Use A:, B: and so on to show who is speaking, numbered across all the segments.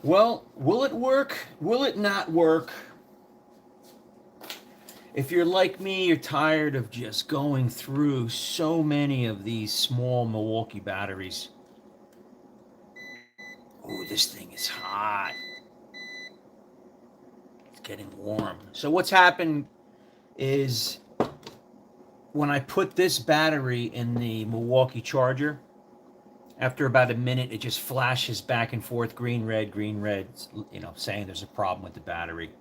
A: Well, will it work? Will it not work? If you're like me, you're tired of just going through so many of these small Milwaukee batteries. Ooh, this thing is hot. It's getting warm. So what's happened is when I put this battery in the Milwaukee charger, after about a minute, it just flashes back and forth, green, red, saying there's a problem with the battery.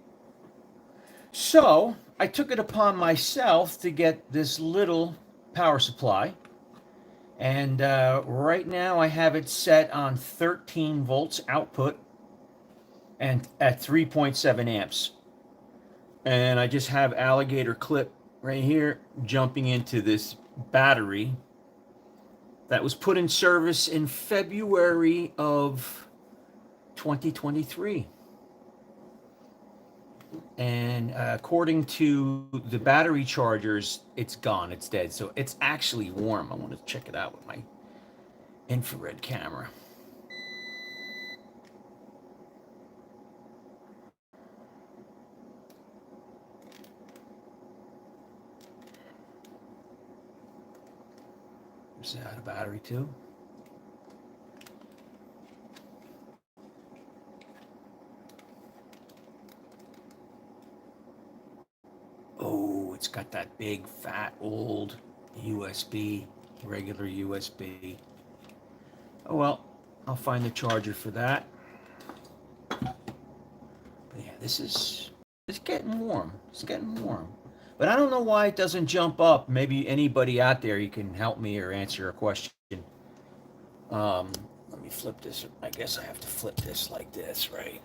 A: So I took it upon myself to get this little power supply. And right now I have it set on 13 volts output and at 3.7 amps. And I just have alligator clip right here jumping into this battery that was put in service in February of 2023. And according to the battery chargers, it's gone, it's dead. So it's actually warm. I want to check it out with my infrared camera. Is that a battery too? Oh, it's got that big, fat, old USB, regular USB. Oh well, I'll find the charger for that. But yeah, it's getting warm. It's getting warm. But I don't know why it doesn't jump up. Maybe anybody out there, you can help me or answer a question. Let me flip this. I guess I have to flip this like this, right?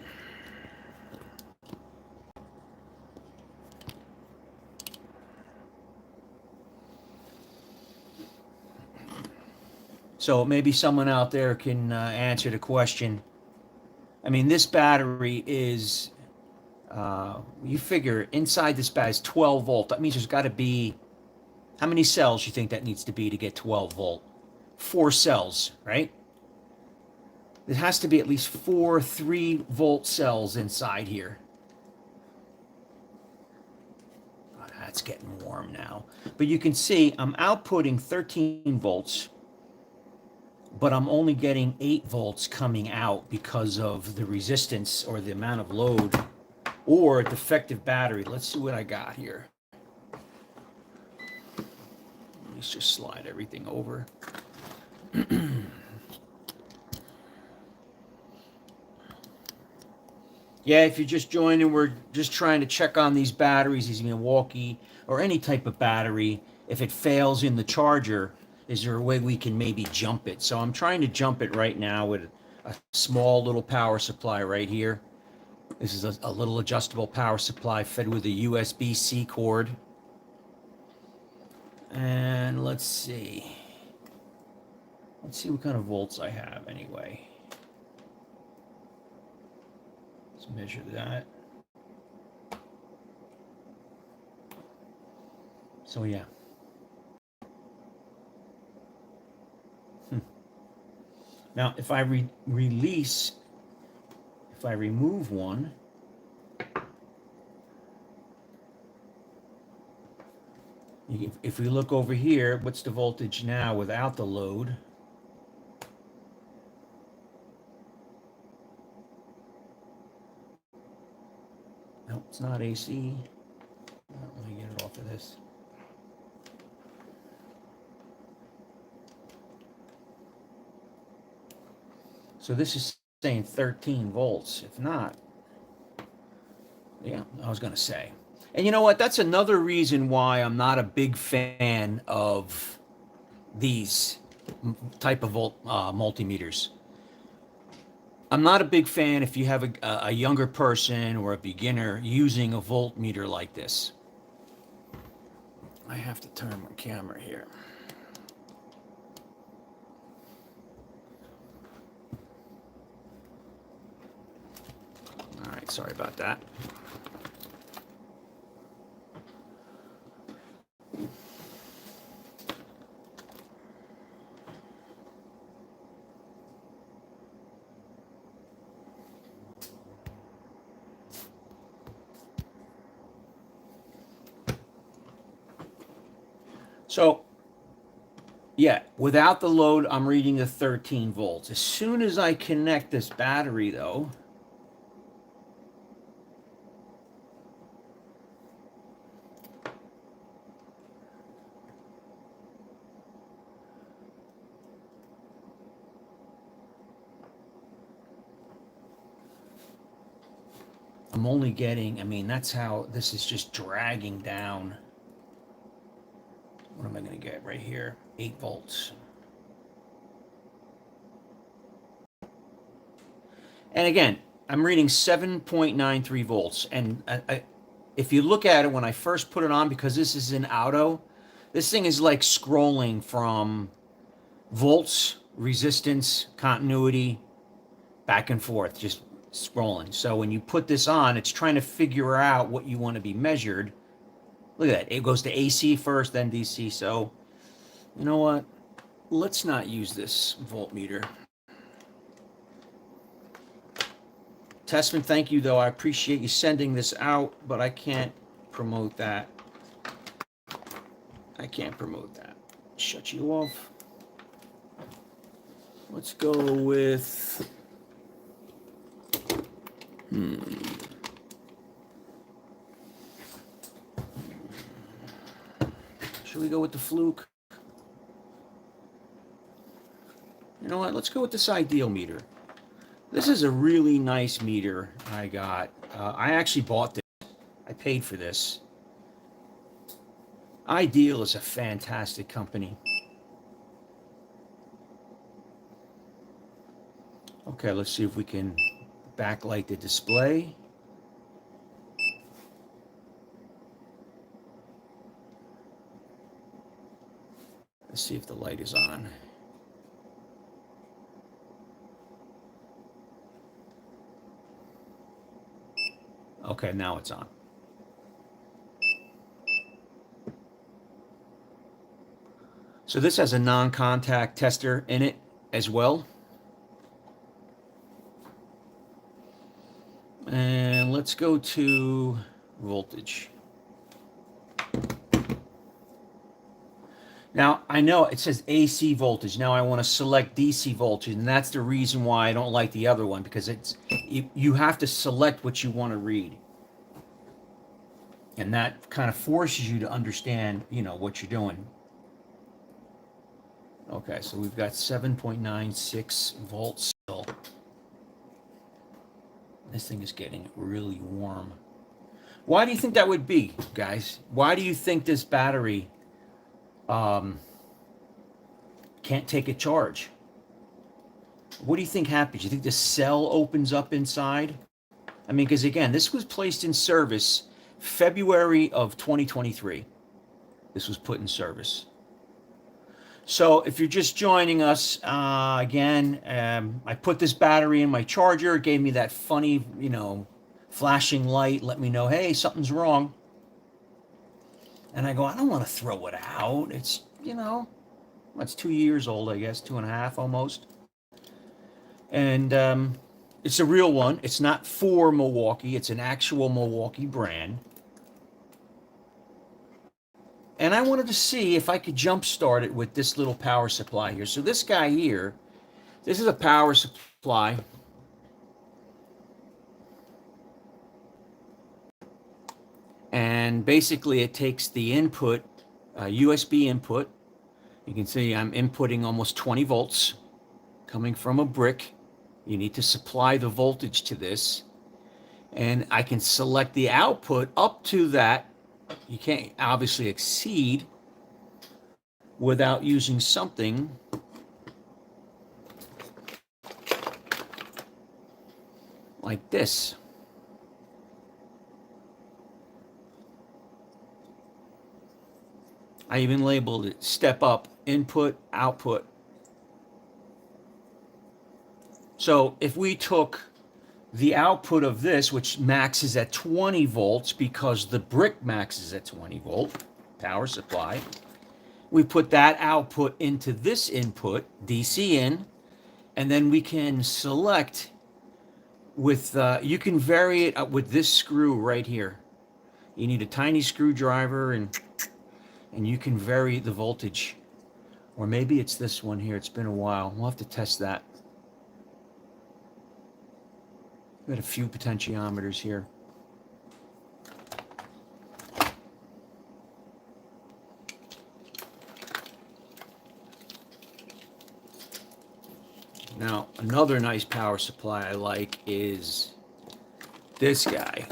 A: So maybe someone out there can answer the question. I mean, this battery is, you figure inside this battery is 12 volt. That means there's got to be, how many cells you think that needs to be to get 12 volt? 4 cells, right? There has to be at least 4 3-volt cells inside here. Oh, that's getting warm now. But you can see I'm outputting 13 volts, but I'm only getting 8 volts coming out because of the resistance or the amount of load or a defective battery. Let's see what I got here. Let's just slide everything over. Yeah, if you're just joining, we're just trying to check on these batteries, these Milwaukee or any type of battery. If it fails in the charger, is there a way we can maybe jump it? So I'm trying to jump it right now with a small little power supply right here. This is a little adjustable power supply fed with a USB-C cord. And let's see. Let's see what kind of volts I have anyway. Let's measure that. So yeah. Now, if I release, if I remove one, if we look over here, what's the voltage now without the load? No, it's not AC. Let me get it off of this. So this is saying 13 volts. If not, yeah, I was going to say. And you know what? That's another reason why I'm not a big fan of these type of multimeters. I'm not a big fan if you have a younger person or a beginner using a voltmeter like this. I have to turn my camera here. All right, sorry about that. So yeah, without the load, I'm reading the 13 volts. As soon as I connect this battery, though, I'm only getting, I mean, that's how this is just dragging down. What am I going to get right here? 8 volts. And again, I'm reading 7.93 volts. And if you look at it when I first put it on, because this is in auto, this thing is like scrolling from volts, resistance, continuity, back and forth, just scrolling. So when you put this on, it's trying to figure out what you want to be measured. Look at that. It goes to AC first, then DC. So, you know what? Let's not use this voltmeter. Tessman, thank you, though. I appreciate you sending this out, but I can't promote that. I can't promote that. Shut you off. Let's go with... Should we go with the Fluke? You know what? Let's go with this Ideal meter. This is a really nice meter I got. I actually bought this. I paid for this. Ideal is a fantastic company. Okay, let's see if we can backlight the display. Let's see if the light is on. Okay, now it's on. So this has a non-contact tester in it as well. And let's go to voltage. Now, I know it says AC voltage. Now I want to select DC voltage, and that's the reason why I don't like the other one, because it's you have to select what you want to read. And that kind of forces you to understand, you know, what you're doing. Okay, so we've got 7.96 volts still. This thing is getting really warm. Why do you think that would be, guys? Why do you think this battery can't take a charge? What do you think happens? You think the cell opens up inside? I mean, because again, this was placed in service February of 2023. This was put in service. So if you're just joining us, again, I put this battery in my charger. It gave me that funny, you know, flashing light. Let me know, hey, something's wrong. And I go, I don't want to throw it out. It's, you know, it's 2 years old, I guess, 2.5 almost. And it's a real one. It's not for Milwaukee. It's an actual Milwaukee brand. And I wanted to see if I could jumpstart it with this little power supply here. So this guy here, this is a power supply. And basically it takes the input, USB input. You can see I'm inputting almost 20 volts coming from a brick. You need to supply the voltage to this. And I can select the output up to that. You can't obviously exceed without using something like this. I even labeled it step up, input, output. So if we took the output of this, which maxes at 20 volts because the brick maxes at 20 volt power supply, we put that output into this input, DC in, and then we can select with, you can vary it with this screw right here. You need a tiny screwdriver and and you can vary the voltage. Or maybe it's this one here. It's been a while. We'll have to test that. We've got a few potentiometers here. Now, another nice power supply I like is this guy.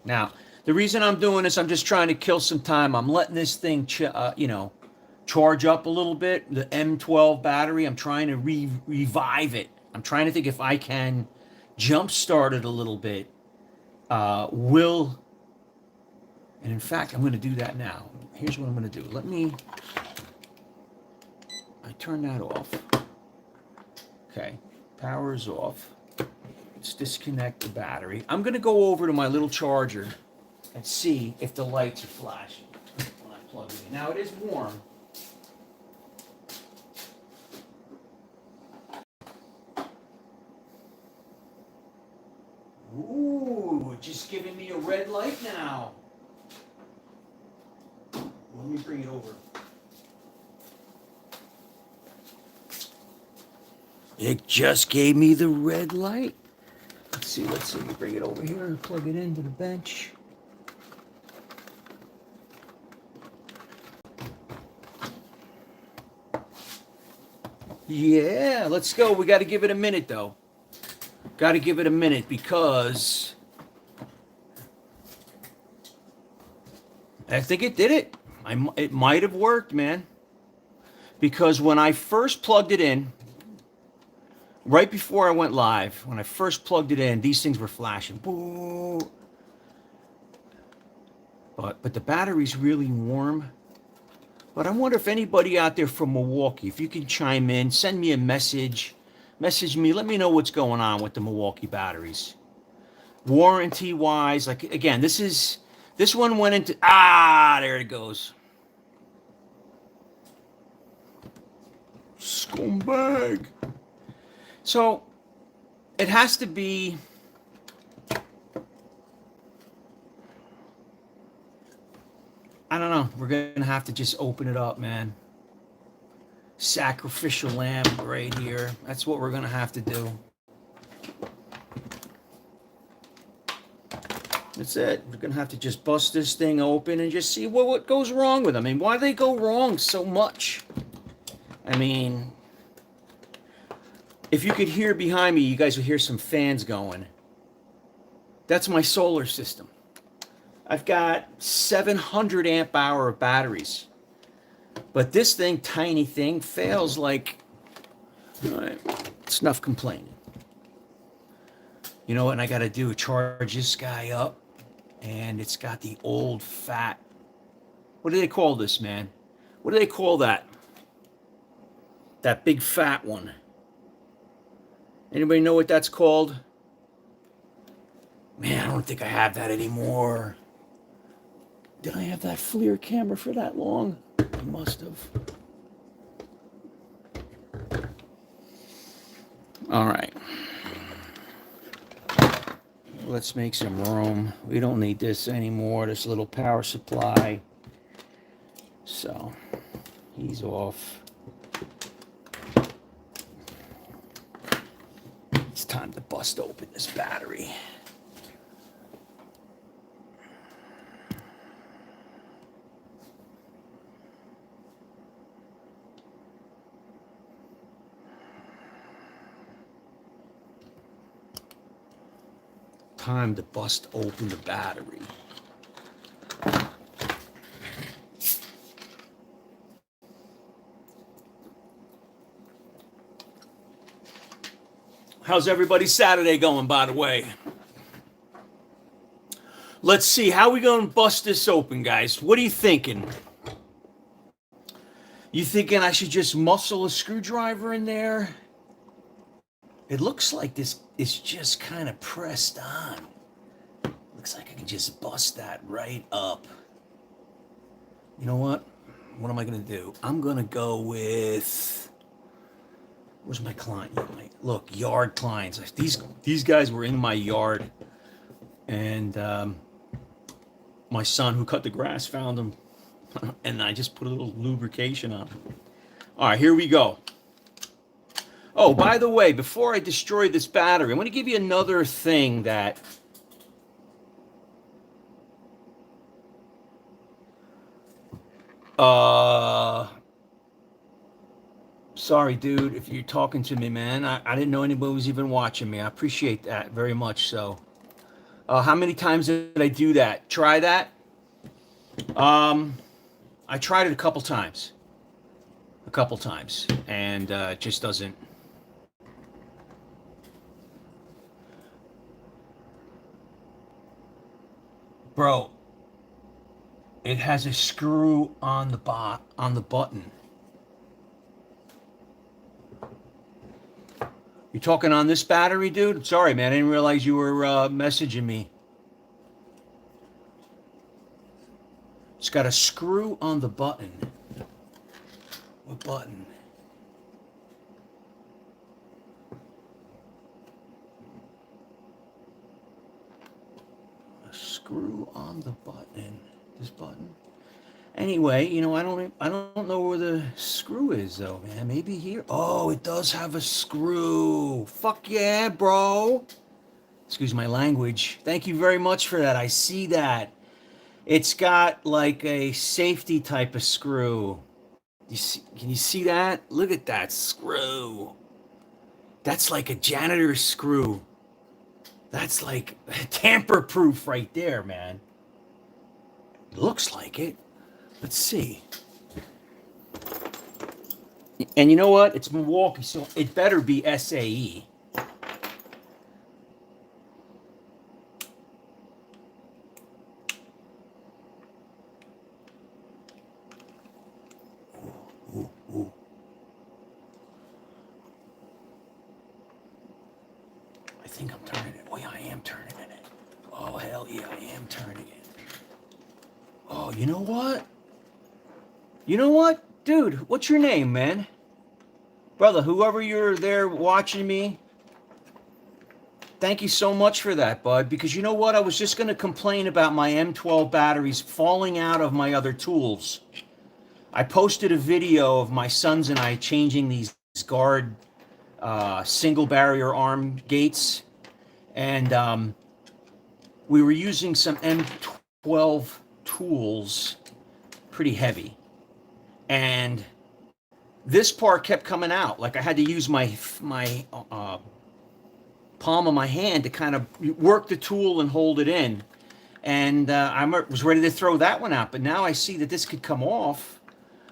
A: Now, the reason I'm doing this, I'm just trying to kill some time. I'm letting this thing, charge up a little bit. The M12 battery, I'm trying to revive it. I'm trying to think if I can jumpstart it a little bit. And in fact, I'm going to do that now. Here's what I'm going to do. I turn that off. Okay, power is off. Let's disconnect the battery. I'm going to go over to my little charger and see if the lights are flashing when I plug it in. Now, it is warm. Ooh, just giving me a red light now. Let me bring it over. It just gave me the red light. Let's see, bring it over here and plug it into the bench. Yeah, let's go. We got to give it a minute, though. Got to give it a minute because I think it did it. It might have worked, man. Because when I first plugged it in, right before I went live, when I first plugged it in, these things were flashing. Boo. But the battery's really warm. But I wonder if anybody out there from Milwaukee, if you can chime in, send me a message. Message me, let me know what's going on with the Milwaukee batteries. Warranty-wise, like, again, this one went into, there it goes. Scumbag. So, it has to be, I don't know, we're going to have to just open it up, man. Sacrificial lamb right here. That's what we're going to have to do. That's it. We're going to have to just bust this thing open and just see what goes wrong with them. I mean, why do they go wrong so much? I mean, if you could hear behind me, you guys would hear some fans going. That's my solar system. I've got 700 amp hour of batteries. But this thing, tiny thing, fails like, it's enough complaining. You know what I got to do? Charge this guy up. And it's got the old fat, what do they call this, man? What do they call that? That big fat one. Anybody know what that's called? Man, I don't think I have that anymore. Did I have that FLIR camera for that long? I must have. All right. Let's make some room. We don't need this anymore, this little power supply. So, he's off. It's time to bust open this battery. Time to bust open the battery. How's everybody's Saturday going, by the way? Let's see, how are we going to bust this open, guys? What are you thinking? You thinking I should just muscle a screwdriver in there? It looks like this is just kind of pressed on. Looks like I can just bust that right up. You know what? What am I going to do? I'm going to go with... Where's my client? Look, yard clients. These guys were in my yard. And my son who cut the grass found them And I just put a little lubrication on it. All right, here we go. Oh, by the way, before I destroy this battery, I'm going to give you another thing that sorry, dude, if you're talking to me, man. I didn't know anybody was even watching me. I appreciate that very much. So, how many times did I do that? Try that? I tried it a couple times. And it just doesn't. Bro, it has a screw on the button. You talking on this battery, dude? Sorry, man. I didn't realize you were messaging me. It's got a screw on the button. What button? A screw on the button. This button. Anyway, you know, I don't know where the screw is though, man. Maybe here. Oh, it does have a screw. Fuck yeah, bro. Excuse my language. Thank you very much for that. I see that. It's got like a safety type of screw. You see, can you see that? Look at that screw. That's like a janitor's screw. That's like tamper proof right there, man. Looks like it. Let's see. And you know what? It's Milwaukee, so it better be SAE. Ooh, ooh. I think I'm turning it. Oh, yeah, I am turning it. Oh, hell yeah, I am turning it. Oh, you know what? You know what? Dude, what's your name, man? Brother, whoever you're there watching me, thank you so much for that, bud. Because you know what? I was just going to complain about my M12 batteries falling out of my other tools. I posted a video of my sons and I changing these guard single barrier arm gates. And we were using some M12 tools, pretty heavy. And this part kept coming out. Like I had to use my palm of my hand to kind of work the tool and hold it in. And I was ready to throw that one out, but now I see that this could come off.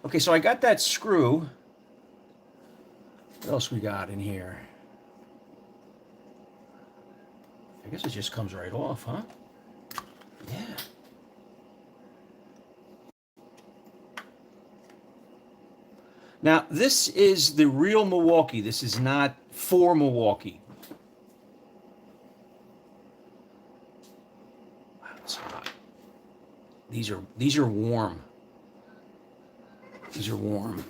A: Okay, so I got that screw. What else we got in here? I guess it just comes right off, huh? Yeah. Now, this is the real Milwaukee. This is not for Milwaukee. Wow, it's hot. These are warm. These are warm.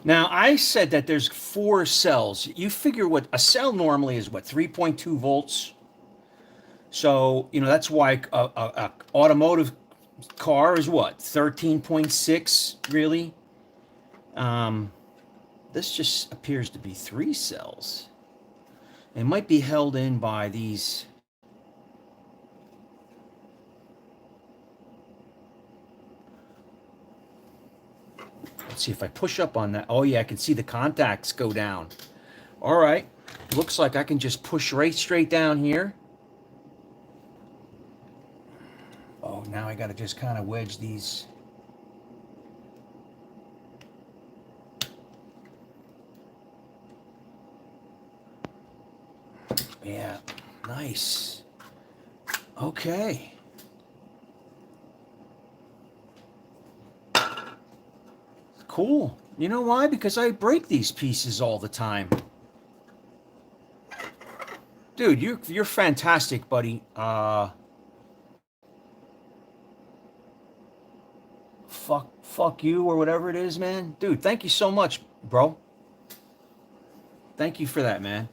A: Now, I said that there's 4 cells. You figure what a cell normally is, what, 3.2 volts? So, you know, that's why a automotive car is what, 13.6, really? This just appears to be 3 cells. It might be held in by these. Let's see if I push up on that. Oh yeah, I can see the contacts go down. All right, looks like I can just push right straight down here. Oh, now I got to just kind of wedge these. Yeah, nice. Okay. Cool. You know why? Because I break these pieces all the time. Dude, you're fantastic, buddy. Fuck you or whatever it is, man. Dude, thank you so much, bro. Thank you for that, man.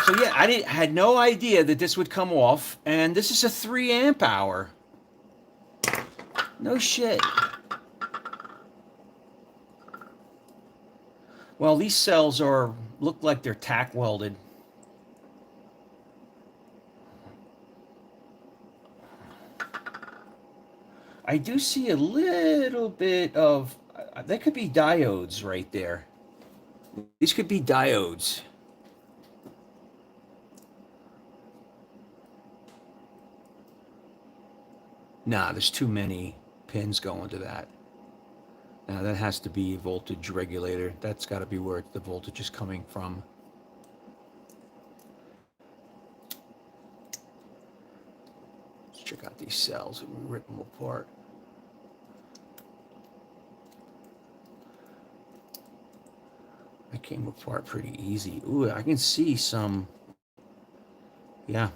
A: So yeah, had no idea that this would come off, and this is a 3 amp hour. No shit. Well, these cells look like they're tack welded. I do see a little bit of, that could be diodes right there. These could be diodes. Nah, there's too many pins going to that. Now that has to be a voltage regulator. That's got to be where the voltage is coming from. Let's check out these cells and rip them apart. They came apart pretty easy. Ooh, I can see some. Yeah.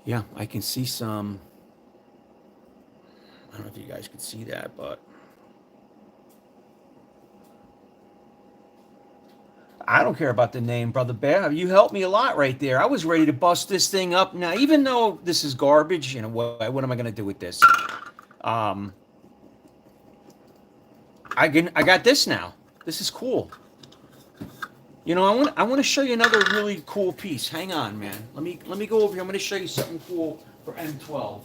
A: Yeah, I can see some. I don't know if you guys can see that, but I don't care about the name, Brother Bear. You helped me a lot right there. I was ready to bust this thing up. Now, even though this is garbage, you know, what am I going to do with this? I got this now. This is cool. You know, I want to show you another really cool piece. Hang on, man. Let me go over here. I'm going to show you something cool for M12.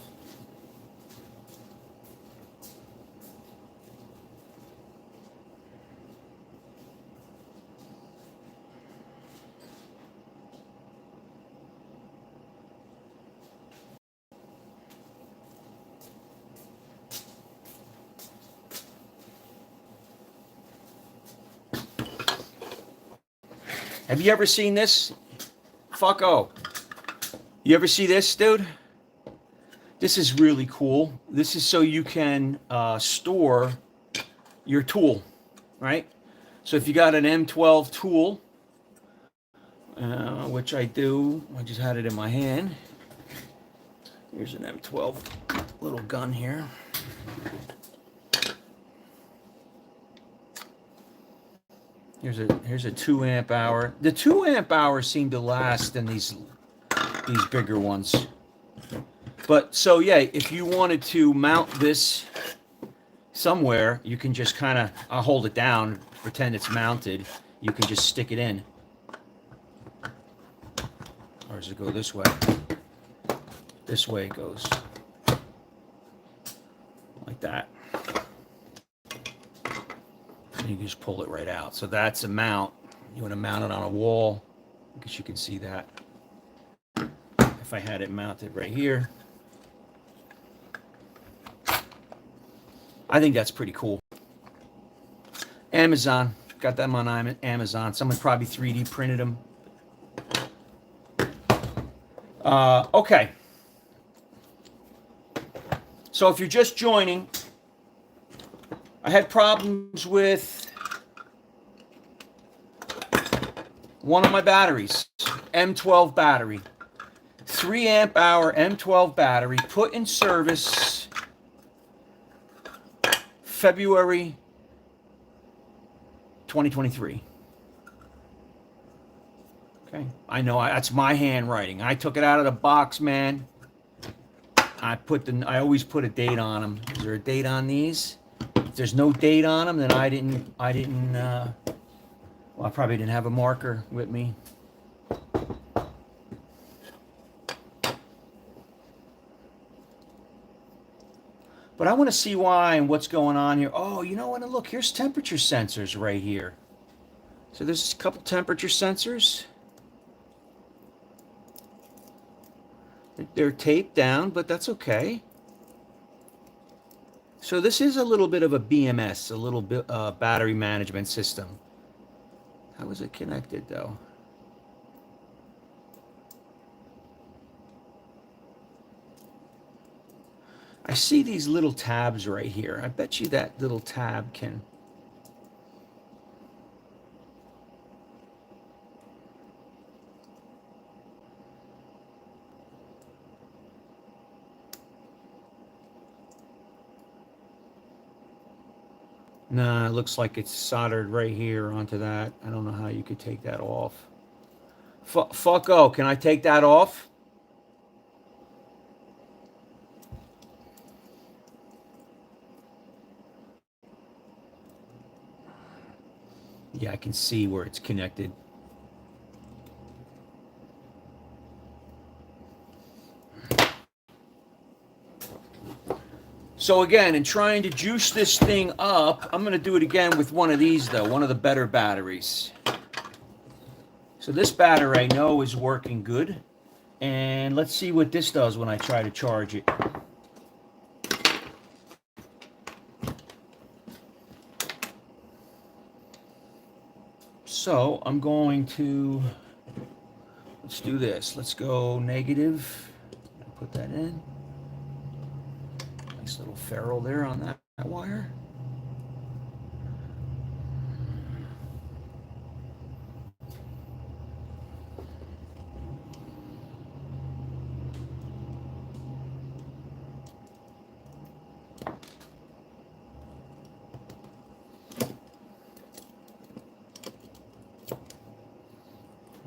A: Have you ever seen this? Fucko. You ever see this, dude? This is really cool. This is so you can store your tool, right? So if you got an M12 tool, which I do, I just had it in my hand. Here's an M12 little gun here. Here's a 2 amp hour. The 2 amp hours seem to last in these bigger ones. But so yeah, if you wanted to mount this somewhere, you can just kind of hold it down, pretend it's mounted. You can just stick it in. Or does it go this way? This way it goes. Like that. And you can just pull it right out. So that's a mount. You want to mount it on a wall. I guess you can see that. If I had it mounted right here. I think that's pretty cool. Amazon. Got them on Amazon. Someone probably 3D printed them. Okay. So if you're just joining, I had problems with one of my batteries, M12 battery. 3 amp hour M12 battery put in service February 2023. Okay, I know that's my handwriting. I took it out of the box, man. I always put a date on them. Is there a date on these? If there's no date on them, then I didn't, well, I probably didn't have a marker with me. But I want to see why and what's going on here. Oh, you know what? Look, here's temperature sensors right here. So there's a couple temperature sensors. They're taped down, but that's okay. So this is a little bit of a BMS, a little bit battery management system. How is it connected though? I see these little tabs right here. I bet you that little tab can... Nah, it looks like it's soldered right here onto that. I don't know how you could take that off. Fucko, can I take that off? Yeah, I can see where it's connected. So again, in trying to juice this thing up, I'm going to do it again with one of these though, one of the better batteries. So this battery I know is working good. And let's see what this does when I try to charge it. So I'm going to, let's do this. Let's go negative. Put that in. Nice little ferrule there on that wire.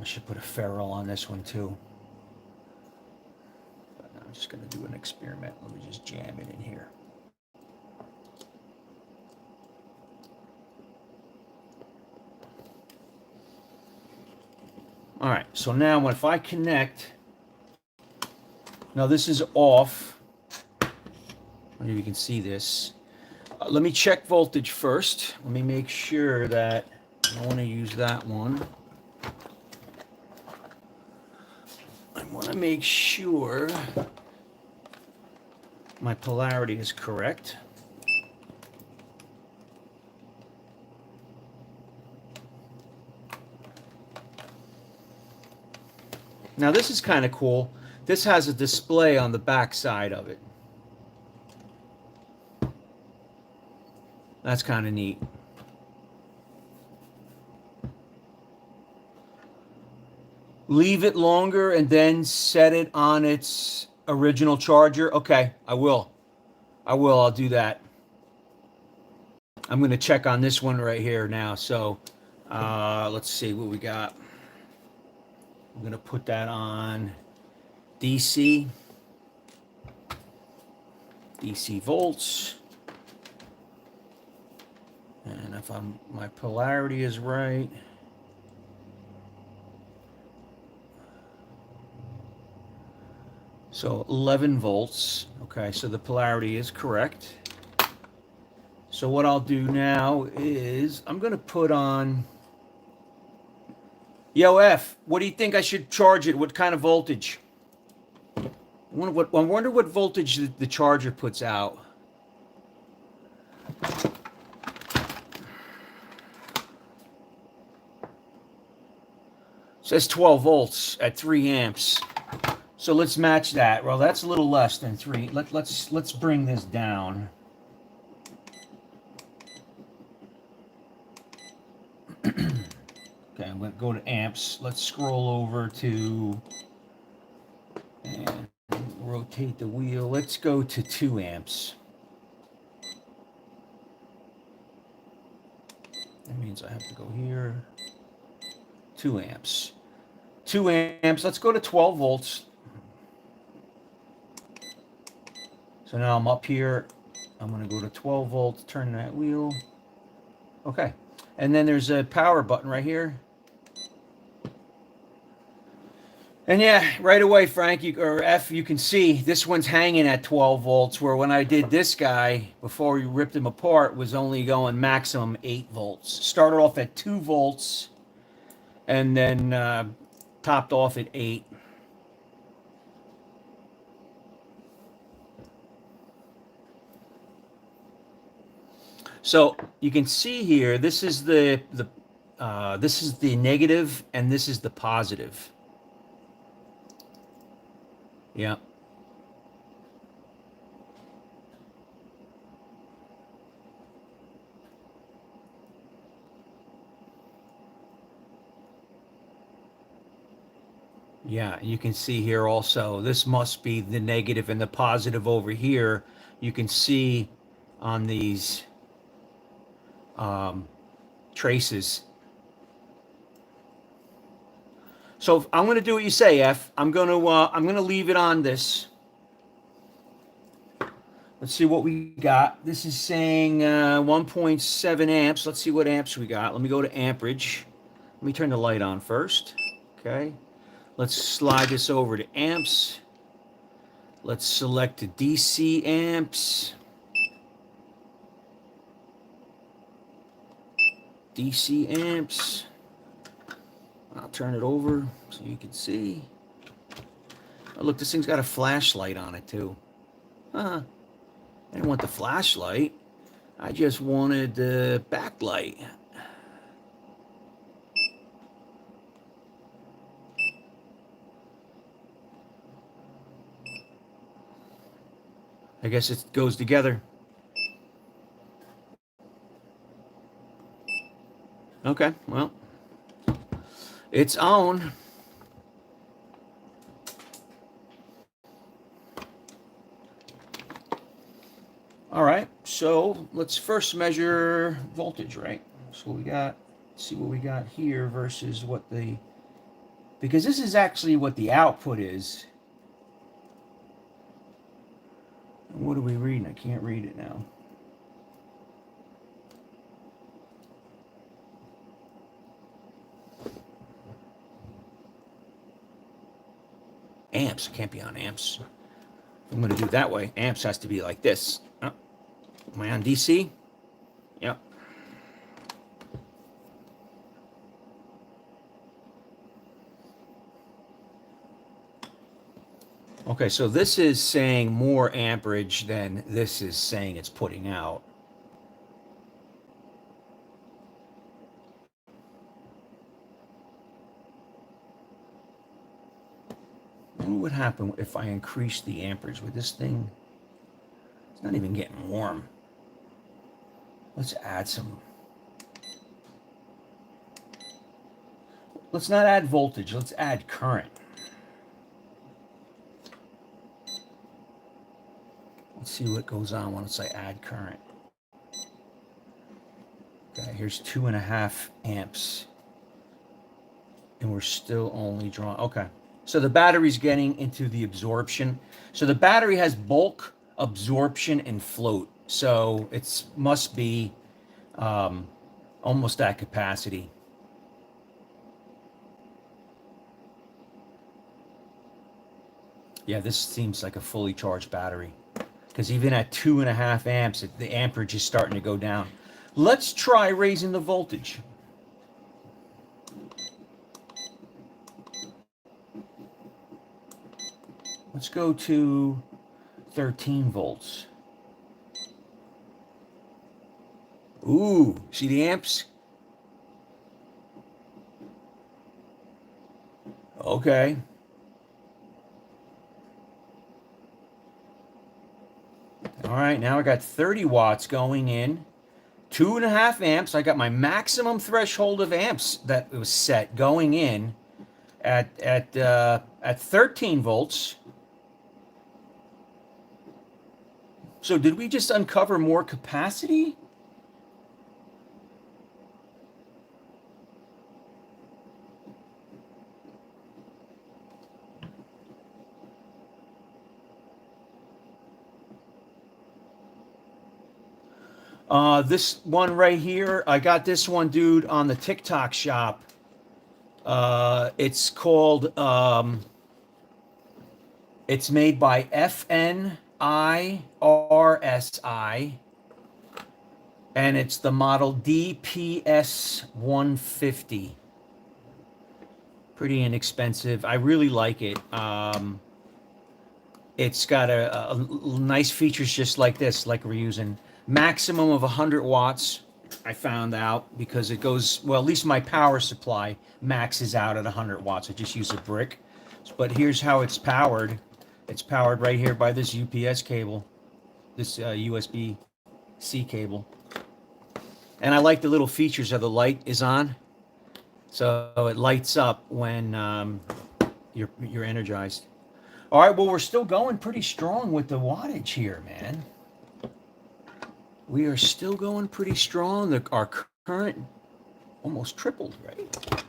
A: I should put a ferrule on this one too. But I'm just going to do an experiment. Let me just jam it in here. All right, so now if I connect, now this is off. I don't know if you can see this. Let me check voltage first. Let me make sure that I want to use that one. I want to make sure my polarity is correct. Now this is kind of cool. This has a display on the back side of it. That's kind of neat. Leave it longer and then set it on its original charger. Okay, I will. I'll do that. I'm going to check on this one right here now. So let's see what we got. I'm going to put that on DC volts. And if my polarity is right, so 11 volts. Okay, so the polarity is correct. So what I'll do now is I'm going to put on, yo, F, what do you think I should charge it? What kind of voltage? I wonder what voltage the charger puts out. It says 12 volts at 3 amps. So let's match that. Well, that's a little less than 3. Let's bring this down. Okay, I'm going to go to amps. Let's scroll over to and rotate the wheel. Let's go to 2 amps. That means I have to go here. 2 amps. 2 amps. Let's go to 12 volts. So now I'm up here. I'm going to go to 12 volts, turn that wheel. Okay. And then there's a power button right here. And yeah, right away, Frank, or F, you can see this one's hanging at 12 volts, where when I did this guy, before we ripped him apart, was only going maximum 8 volts. Started off at 2 volts, and then topped off at 8. So you can see here, this is the negative, and this is the positive. Yeah. Yeah, you can see here also, this must be the negative and the positive over here. You can see on these traces. So I'm going to do what you say, F. I'm going to leave it on this. Let's see what we got. This is saying 1.7 amps. Let's see what amps we got. Let me go to amperage. Let me turn the light on first. Okay. Let's slide this over to amps. Let's select the DC amps. DC amps. I'll turn it over so you can see. Oh, look, this thing's got a flashlight on it too. Huh. I didn't want the flashlight. I just wanted the backlight. I guess it goes together. Okay, well, it's on. All right, so let's first measure voltage, right? So we got, see what we got here versus what the, because this is actually what the output is. What are we reading? I can't read it now. Amps, it can't be on amps. I'm going to do it that way. Amps has to be like this. Oh, am I on DC? Yep. Okay, so this is saying more amperage than this is saying it's putting out. What would happen if I increase the amperage with this thing? It's not even getting warm. Let's add some. Let's not add voltage. Let's add current. Let's see what goes on once I add current. Okay, here's 2.5 amps. And we're still only drawing. Okay. So the battery's getting into the absorption. So the battery has bulk, absorption, and float. So it must be almost at capacity. Yeah, this seems like a fully charged battery. Because even at 2.5 amps, the amperage is starting to go down. Let's try raising the voltage. Let's go to 13 volts. Ooh, see the amps? Okay. All right, now I got 30 watts going in. 2.5 amps. I got my maximum threshold of amps that was set going in at 13 volts. So did we just uncover more capacity? This one right here, I got this one, dude, on the TikTok shop. It's called, it's made by FNIRSI, and it's the model DPS 150. Pretty inexpensive. I really like it. It's got a nice features just like this, like we're using. Maximum of 100 watts, I found out, because it goes, well, at least my power supply maxes out at 100 watts. I just use a brick. But here's how it's powered. It's powered right here by this UPS cable, this USB-C cable. And I like the little features of the light is on. So it lights up when you're energized. All right, well, we're still going pretty strong with the wattage here, man. we are still going pretty strong. Our current almost tripled, right?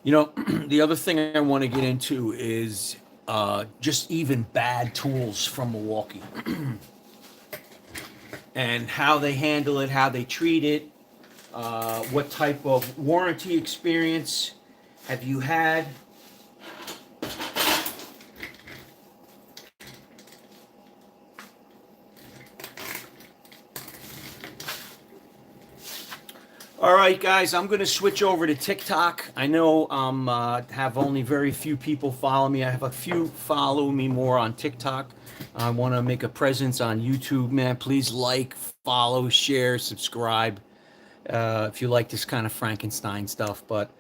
A: You know, the other thing I want to get into is just even bad tools from Milwaukee and how they handle it, how they treat it, what type of warranty experience have you had. All right, guys, I'm going to switch over to TikTok. I know have only very few people follow me. I have a few follow me more on TikTok. I want to make a presence on YouTube, man. Please like, follow, share, subscribe if you like this kind of Frankenstein stuff. But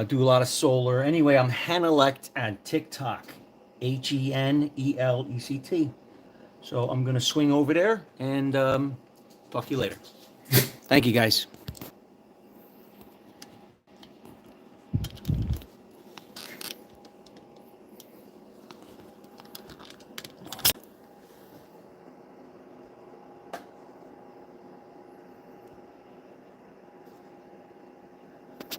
A: do a lot of solar. Anyway, I'm Henelect at TikTok, Henelect. So I'm going to swing over there and talk to you later. Thank you, guys.